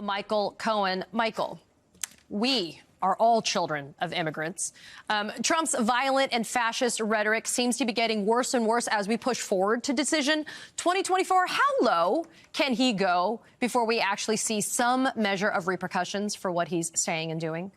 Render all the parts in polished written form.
Michael Cohen. Michael, we are all children of immigrants. Trump's violent and fascist rhetoric seems to be getting worse and worse as we push forward to decision 2024. How low can he go before we actually see some measure of repercussions for what he's saying and doing?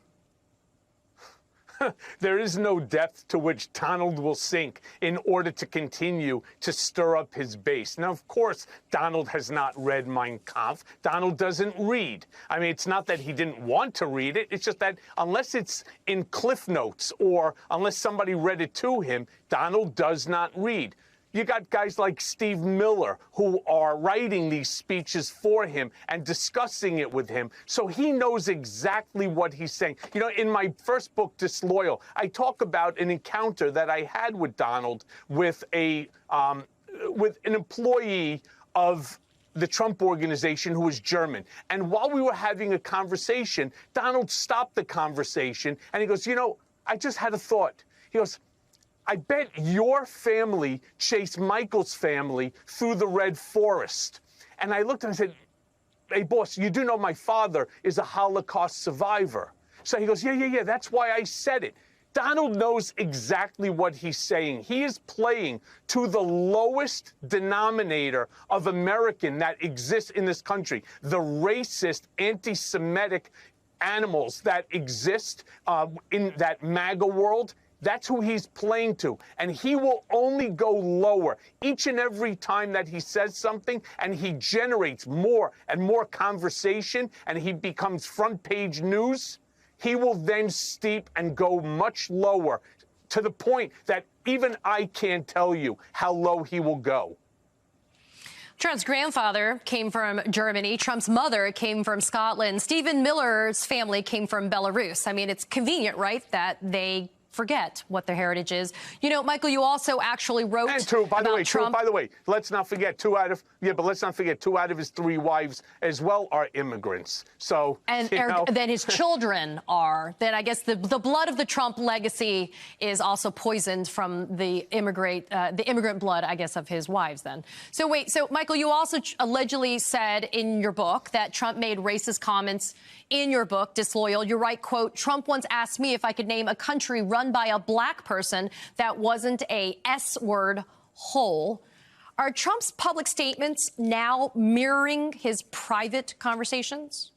There is no depth to which Donald will sink in order to continue to stir up his base. Now, of course, Donald has not read Mein Kampf. Donald doesn't read. I mean, it's not that he didn't want to read it. It's just that unless it's in Cliff Notes or unless somebody read it to him, Donald does not read. You got guys like Steve Miller who are writing these speeches for him and discussing it with him, so he knows exactly what he's saying. You know, in my first book, Disloyal, I talk about an encounter that I had with Donald with an employee of the Trump organization who was German. And while we were having a conversation, Donald stopped the conversation and he goes, you know, I just had a thought. He goes, I bet your family chased Michael's family through the Red Forest. And I looked and I said, hey, boss, you do know my father is a Holocaust survivor. So he goes, yeah, that's why I said it. Donald knows exactly what he's saying. He is playing to the lowest denominator of American that exists in this country, the racist, anti-Semitic animals that exist in that MAGA world. That's who he's playing to, and he will only go lower each and every time that he says something, and he generates more and more conversation, and he becomes front page news. He will then steep and go much lower to the point that even I can't tell you how low he will go. Trump's grandfather came from Germany. Trump's mother came from Scotland. Stephen Miller's family came from Belarus. I mean, it's convenient, right, that they forget what their heritage is. You know, Michael, you also actually wrote by the way, let's not forget two out of his three wives as well are immigrants. So and then his children are. Then I guess the blood of the Trump legacy is also poisoned from the immigrant blood, I guess, of his wives. Then. So wait, so Michael, you also allegedly said in your book that Trump made racist comments in your book, Disloyal. You write, quote, Trump once asked me if I could name a country run by a black person that wasn't a S-word hole. Are Trump's public statements now mirroring his private conversations?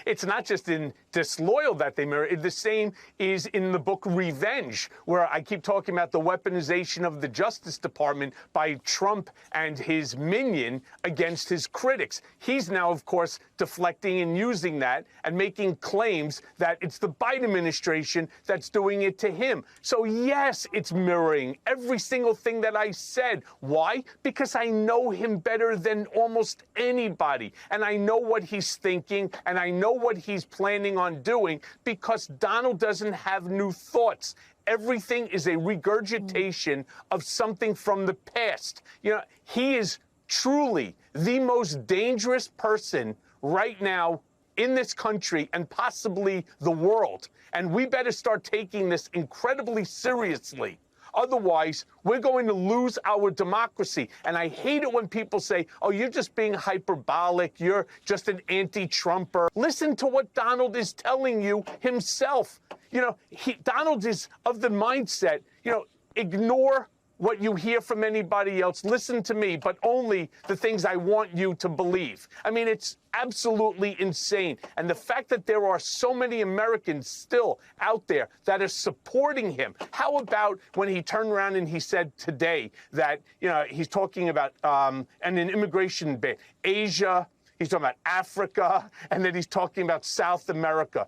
It's not just in Disloyal that they mirror. The same is in the book Revenge, where I keep talking about the weaponization of the Justice Department by Trump and his minion against his critics. He's now, of course, deflecting and using that and making claims that it's the Biden administration that's doing it to him. So, yes, it's mirroring every single thing that I said. Why? Because I know him better than almost anybody, and I know what he's thinking, and I know what he's planning on doing, because Donald doesn't have new thoughts. Everything is a regurgitation of something from the past. You know, he is truly the most dangerous person right now in this country and possibly the world. And we better start taking this incredibly seriously. Otherwise, we're going to lose our democracy. And I hate it when people say, oh, you're just being hyperbolic. You're just an anti-Trumper. Listen to what Donald is telling you himself. You know, Donald is of the mindset, you know, ignore what you hear from anybody else. Listen to me, but only the things I want you to believe. I mean, it's absolutely insane. And the fact that there are so many Americans still out there that are supporting him. How about when he turned around and he said today that, you know, he's talking about an immigration ban, Asia, he's talking about Africa, and then he's talking about South America.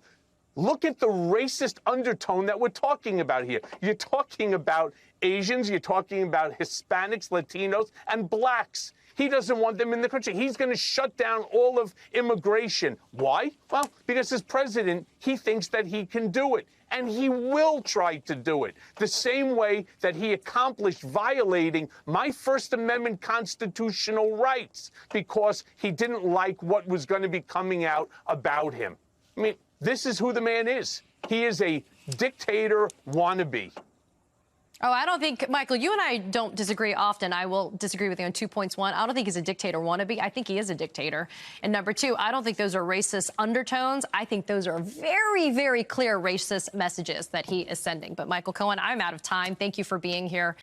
Look at the racist undertone that we're talking about here. You're talking about Asians, you're talking about Hispanics, Latinos, and blacks. He doesn't want them in the country. He's going to shut down all of immigration. Why? Well, because as president, he thinks that he can do it. And he will try to do it the same way that he accomplished violating my First Amendment constitutional rights because he didn't like what was going to be coming out about him. I mean, this is who the man is. He is a dictator wannabe. Oh, I don't think, Michael, you and I don't disagree often. I will disagree with you on 2 points. One, I don't think he's a dictator wannabe. I think he is a dictator. And number two, I don't think those are racist undertones. I think those are very, very clear racist messages that he is sending. But Michael Cohen, I'm out of time. Thank you for being here.